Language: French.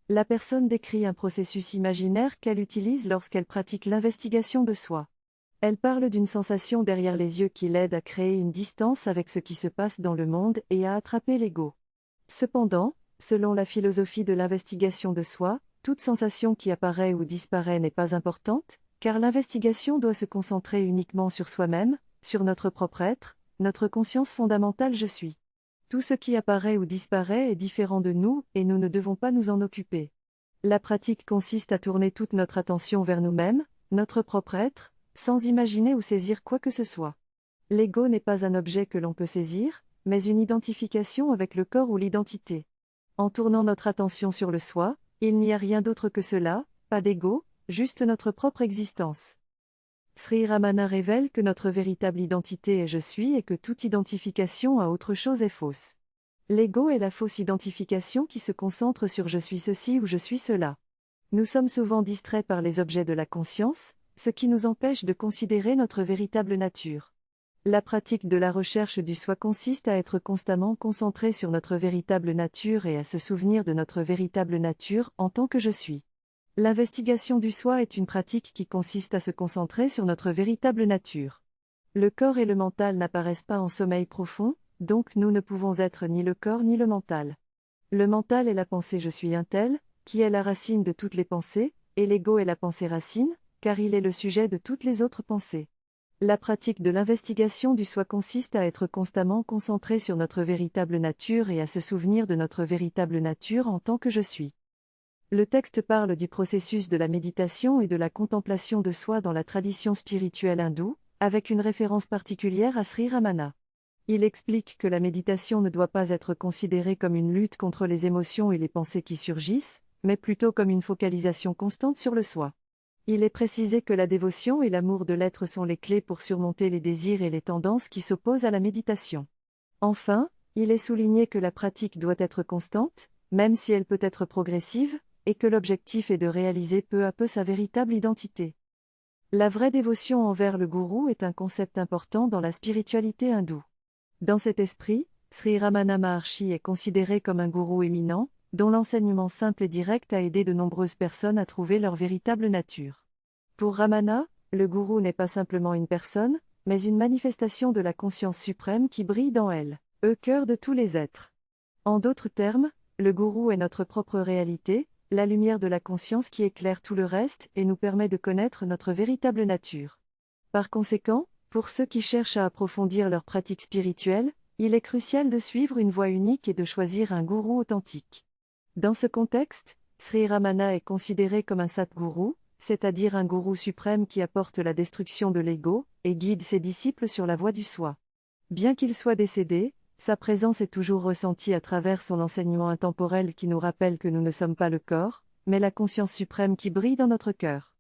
La personne décrit un processus imaginaire qu'elle utilise lorsqu'elle pratique l'investigation de soi. Elle parle d'une sensation derrière les yeux qui l'aide à créer une distance avec ce qui se passe dans le monde et à attraper l'ego. Cependant, selon la philosophie de l'investigation de soi, toute sensation qui apparaît ou disparaît n'est pas importante, car l'investigation doit se concentrer uniquement sur soi-même, sur notre propre être, notre conscience fondamentale je suis. Tout ce qui apparaît ou disparaît est différent de nous et nous ne devons pas nous en occuper. La pratique consiste à tourner toute notre attention vers nous-mêmes, notre propre être, sans imaginer ou saisir quoi que ce soit. L'ego n'est pas un objet que l'on peut saisir, mais une identification avec le corps ou l'identité. En tournant notre attention sur le soi, il n'y a rien d'autre que cela, pas d'ego, juste notre propre existence. Sri Ramana révèle que notre véritable identité est je suis et que toute identification à autre chose est fausse. L'ego est la fausse identification qui se concentre sur je suis ceci ou je suis cela. Nous sommes souvent distraits par les objets de la conscience, ce qui nous empêche de considérer notre véritable nature. La pratique de la recherche du soi consiste à être constamment concentré sur notre véritable nature et à se souvenir de notre véritable nature en tant que je suis. L'investigation du soi est une pratique qui consiste à se concentrer sur notre véritable nature. Le corps et le mental n'apparaissent pas en sommeil profond, donc nous ne pouvons être ni le corps ni le mental. Le mental est la pensée je suis un tel, qui est la racine de toutes les pensées, et l'ego est la pensée racine, car il est le sujet de toutes les autres pensées. La pratique de l'investigation du soi consiste à être constamment concentré sur notre véritable nature et à se souvenir de notre véritable nature en tant que je suis. Le texte parle du processus de la méditation et de la contemplation de soi dans la tradition spirituelle hindoue, avec une référence particulière à Sri Ramana. Il explique que la méditation ne doit pas être considérée comme une lutte contre les émotions et les pensées qui surgissent, mais plutôt comme une focalisation constante sur le soi. Il est précisé que la dévotion et l'amour de l'être sont les clés pour surmonter les désirs et les tendances qui s'opposent à la méditation. Enfin, il est souligné que la pratique doit être constante, même si elle peut être progressive, et que l'objectif est de réaliser peu à peu sa véritable identité. La vraie dévotion envers le gourou est un concept important dans la spiritualité hindoue. Dans cet esprit, Sri Ramana Maharshi est considéré comme un gourou éminent, dont l'enseignement simple et direct a aidé de nombreuses personnes à trouver leur véritable nature. Pour Ramana, le gourou n'est pas simplement une personne, mais une manifestation de la conscience suprême qui brille dans elle, cœur de tous les êtres. En d'autres termes, le gourou est notre propre réalité, la lumière de la conscience qui éclaire tout le reste et nous permet de connaître notre véritable nature. Par conséquent, pour ceux qui cherchent à approfondir leur pratique spirituelle, il est crucial de suivre une voie unique et de choisir un gourou authentique. Dans ce contexte, Sri Ramana est considéré comme un Satguru, c'est-à-dire un gourou suprême qui apporte la destruction de l'ego et guide ses disciples sur la voie du soi. Bien qu'il soit décédé, sa présence est toujours ressentie à travers son enseignement intemporel qui nous rappelle que nous ne sommes pas le corps, mais la conscience suprême qui brille dans notre cœur.